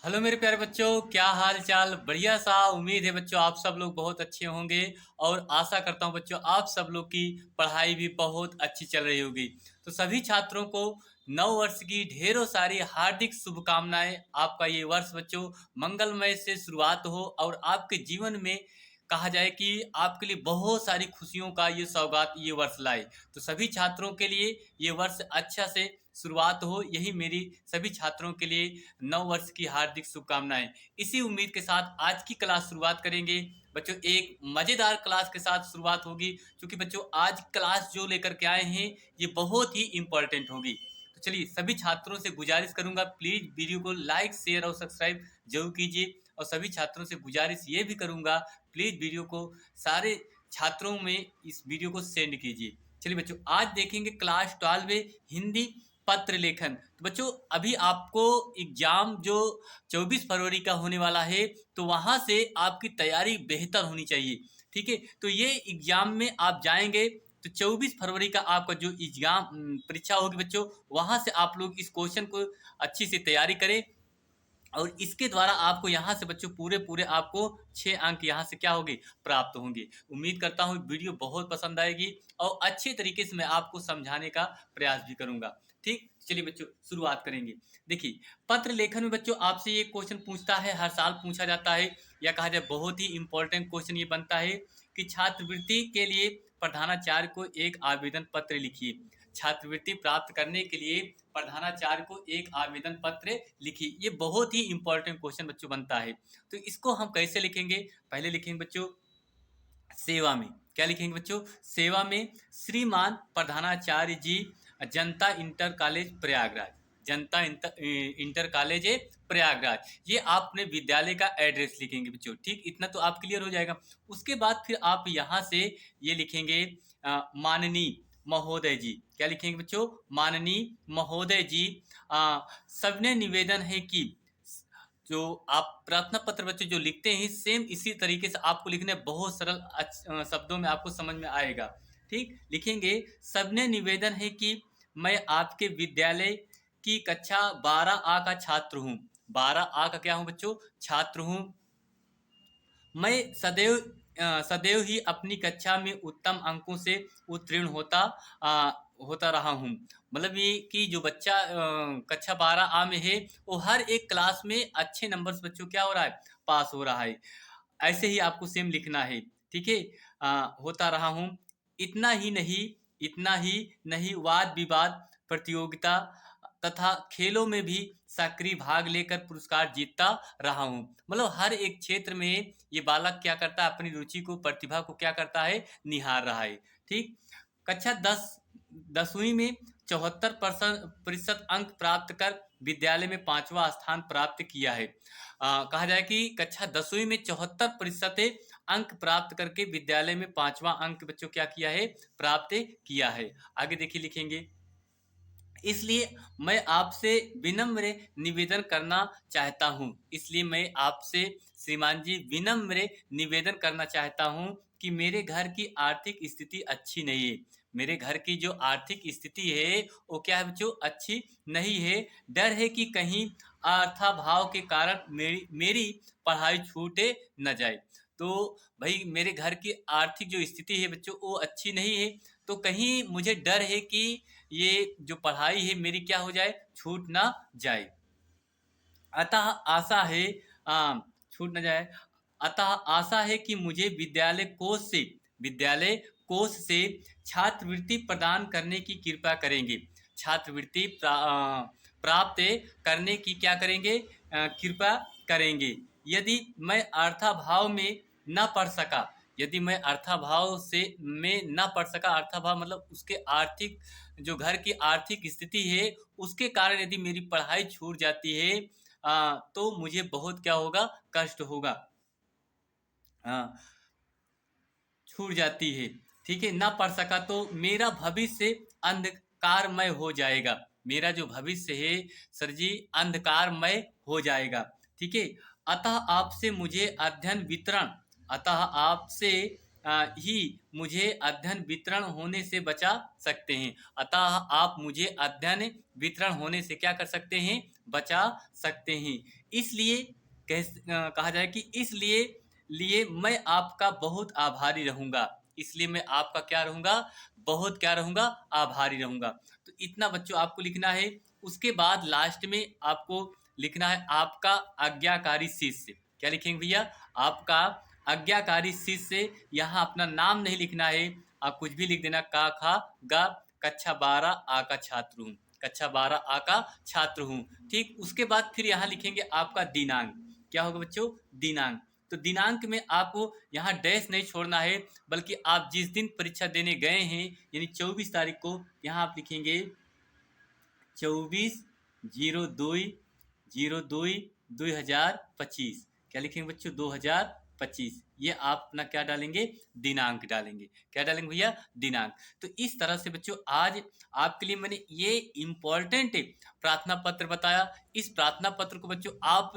Hello मेरे प्यारे बच्चों, क्या हाल चाल। बढ़िया सा। उम्मीद है बच्चों आप सब लोग बहुत अच्छे होंगे और आशा करता हूँ बच्चों आप सब लोग की पढ़ाई भी बहुत अच्छी चल रही होगी। तो सभी छात्रों को नव वर्ष की ढेरों सारी हार्दिक शुभकामनाएं। आपका ये वर्ष बच्चों मंगलमय से शुरुआत हो और आपके जीवन में कहा जाए कि आपके लिए बहुत सारी खुशियों का ये सौगात ये वर्ष लाए। तो सभी छात्रों के लिए ये वर्ष अच्छा से शुरुआत हो, यही मेरी सभी छात्रों के लिए नव वर्ष की हार्दिक शुभकामनाएं। इसी उम्मीद के साथ आज की क्लास शुरुआत करेंगे बच्चों। एक मजेदार क्लास के साथ शुरुआत होगी, क्योंकि बच्चों आज क्लास जो लेकर के आए हैं ये बहुत ही इंपॉर्टेंट होगी। तो चलिए सभी छात्रों से गुजारिश करूंगा, प्लीज वीडियो को लाइक शेयर और सब्सक्राइब जरूर कीजिए। और सभी छात्रों से गुजारिश ये भी करूंगा, प्लीज वीडियो को सारे छात्रों में इस वीडियो को सेंड कीजिए। चलिए बच्चों आज देखेंगे क्लास 12 में हिंदी पत्र लेखन। तो बच्चों अभी आपको एग्जाम जो 24 फरवरी का होने वाला है, तो वहां से आपकी तैयारी बेहतर होनी चाहिए। ठीक है, तो ये एग्जाम में आप जाएंगे तो 24 फरवरी का आपका जो एग्जाम परीक्षा होगी बच्चों, वहां से आप लोग इस क्वेश्चन को अच्छी से तैयारी करें। और इसके द्वारा आपको यहाँ से बच्चों पूरे पूरे आपको 6 अंक यहाँ से क्या होंगे, प्राप्त होंगे। उम्मीद करता हूँ वीडियो बहुत पसंद आएगी और अच्छे तरीके से मैं आपको समझाने का प्रयास भी करूंगा। ठीक, चलिए बच्चों शुरुआत करेंगे। देखिए पत्र लेखन में बच्चों आपसे ये क्वेश्चन पूछता है, हर साल पूछा जाता है, या कहा जाए बहुत ही इंपॉर्टेंट क्वेश्चन ये बनता है कि छात्रवृत्ति के लिए प्रधानाचार्य को एक आवेदन पत्र लिखिए। छात्रवृत्ति प्राप्त करने के लिए प्रधानाचार्य को एक आवेदन पत्र लिखिए। ये बहुत ही इंपॉर्टेंट क्वेश्चन बच्चों बनता है। तो इसको हम कैसे लिखेंगे, पहले लिखेंगे बच्चों सेवा में। क्या लिखेंगे बच्चों, सेवा में श्रीमान प्रधानाचार्य जी, जनता इंटर कॉलेज प्रयागराज। जनता इंटर कॉलेज है प्रयागराज। ये आप अपने विद्यालय का एड्रेस लिखेंगे बच्चों। ठीक, इतना तो आप क्लियर हो जाएगा। उसके बाद फिर आप यहाँ से ये लिखेंगे माननीय महोदय जी। क्या लिखेंगे बच्चों, माननीय महोदय जी, सबने निवेदन है कि जो आप प्रार्थना पत्र बच्चों जो लिखते हैं सेम इसी तरीके से आपको लिखने, बहुत सरल शब्दों में आपको समझ में आएगा। ठीक, लिखेंगे सबने निवेदन है कि मैं आपके विद्यालय की कक्षा 12A का छात्र हूँ। 12A का क्या हूँ बच्चों, छात्र हूँ। मैं सदैव ही अपनी कक्षा में उत्तम अंकों से उत्तीर्ण होता रहा हूँ। मतलब ये कि जो बच्चा कक्षा 12A में है वो हर एक क्लास में अच्छे नंबर से बच्चों क्या हो रहा है, पास हो रहा है। ऐसे ही आपको सेम लिखना है। ठीक है, होता रहा हूँ। इतना ही नहीं, इतना ही नहीं, वाद विवाद प्रतियोगिता तथा खेलों में भी सक्रिय भाग लेकर पुरस्कार जीतता रहा हूँ। मतलब हर एक क्षेत्र में ये बालक क्या करता है, अपनी रुचि को प्रतिभा को क्या करता है, निहार रहा है। ठीक, कक्षा 10वीं में 74% अंक प्राप्त कर विद्यालय में 5वां स्थान प्राप्त किया है। कहा जाए कि कक्षा 10वीं में 74% अंक प्राप्त करके विद्यालय में 5वां अंक बच्चों क्या किया है, प्राप्त किया है। आगे देखिए लिखेंगे, इसलिए मैं आपसे विनम्र निवेदन करना चाहता हूँ। इसलिए मैं आपसे श्रीमान जी विनम्र निवेदन करना चाहता हूँ कि मेरे घर की आर्थिक स्थिति अच्छी नहीं है। मेरे घर की जो आर्थिक स्थिति है वो क्या है बच्चों, अच्छी नहीं है। डर है कि कहीं अर्थाभाव के कारण मेरी पढ़ाई छूटे न जाए। तो भाई मेरे घर की आर्थिक जो स्थिति है बच्चों वो अच्छी नहीं है, तो कहीं मुझे डर है कि ये जो पढ़ाई है मेरी क्या हो जाए, छूट ना जाए। अतः आशा है, छूट ना जाए। अतः आशा है कि मुझे विद्यालय कोष से छात्रवृत्ति प्रदान करने की कृपा करेंगे। छात्रवृत्ति प्राप्त करने की क्या करेंगे, कृपा करेंगे। यदि मैं अर्थाभाव में न पढ़ सका, यदि मैं अर्थाभाव से में न पढ़ सका, अर्थाभाव मतलब उसके आर्थिक जो घर की आर्थिक स्थिति है उसके कारण यदि मेरी पढ़ाई छूट जाती है, तो मुझे बहुत क्या होगा, कष्ट होगा। छूट जाती है। ठीक है, ना पढ़ सका तो मेरा भविष्य अंधकारमय हो जाएगा। मेरा जो भविष्य है सर जी अंधकारमय हो जाएगा। ठीक है, अतः आपसे मुझे अध्ययन वितरण, अतः आपसे ही मुझे अध्ययन वितरण होने से बचा सकते हैं। अतः आप मुझे अध्ययन वितरण होने से क्या कर सकते हैं? बचा सकते हैं। इसलिए कहा जाए कि इसलिए लिए मैं आपका बहुत आभारी रहूँगा। इसलिए मैं आपका क्या रहूँगा? बहुत क्या रहूँगा? आभारी रहूँगा। तो इतना बच्चों आपको लिखना है। उसके बाद लास्ट में आपको लिखना है आपका आज्ञाकारी शिष्य। क्या लिखेंगे भैया? आपका आज्ञाकारी शिष्य। यहाँ अपना नाम नहीं लिखना है, आप कुछ भी लिख देना। का खा गा कक्षा 12 आ का छात्र हूँ। कक्षा 12 आ का छात्र हूँ। ठीक, उसके बाद फिर यहाँ लिखेंगे आपका दिनांक। क्या होगा बच्चों? दिनांक। तो दिनांक में आपको यहाँ डैश नहीं छोड़ना है, बल्कि आप जिस दिन परीक्षा देने गए हैं यानी 24 तारीख को, यहाँ आप लिखेंगे 24/02/2025। क्या लिखेंगे बच्चों? 2025। ये आप अपना क्या डालेंगे? दिनांक डालेंगे। क्या डालेंगे भैया? दिनांक। तो इस तरह से बच्चों आज आपके लिए मैंने ये इम्पोर्टेंट प्रार्थना पत्र बताया। इस प्रार्थना पत्र को बच्चों आप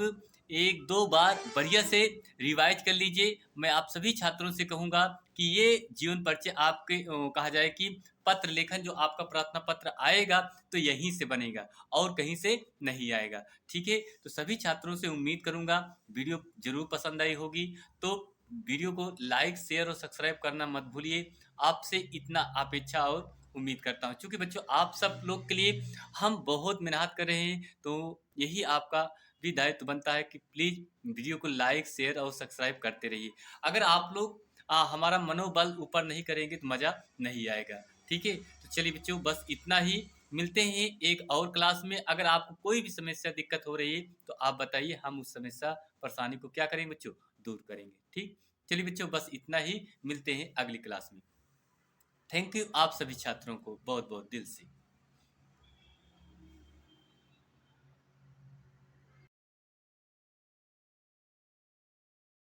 एक दो बार बढ़िया से रिवाइज कर लीजिए। मैं आप सभी छात्रों से कहूँगा कि ये जीवन परिचय आपके कहा जाए कि पत्र लेखन जो आपका प्रार्थना पत्र आएगा तो यहीं से बनेगा और कहीं से नहीं आएगा। ठीक है, तो सभी छात्रों से उम्मीद करूंगा वीडियो जरूर पसंद आई होगी। तो वीडियो को लाइक शेयर और सब्सक्राइब करना मत भूलिए। आपसे इतना अपेक्षा और उम्मीद करता हूँ, क्योंकि बच्चों आप सब लोग के लिए हम बहुत मेहनत कर रहे हैं। तो यही आपका भी दायित्व बनता है कि प्लीज़ वीडियो को लाइक शेयर और सब्सक्राइब करते रहिए। अगर आप लोग हमारा मनोबल ऊपर नहीं करेंगे तो मज़ा नहीं आएगा। ठीक है, तो चलिए बच्चों बस इतना ही। मिलते हैं एक और क्लास में। अगर आपको कोई भी समस्या दिक्कत हो रही है तो आप बताइए, हम उस समस्या परेशानी को क्या करेंगे बच्चों? दूर करेंगे। ठीक, चलिए बच्चों बस इतना ही। मिलते हैं अगली क्लास में। थैंक यू आप सभी छात्रों को बहुत बहुत दिल से।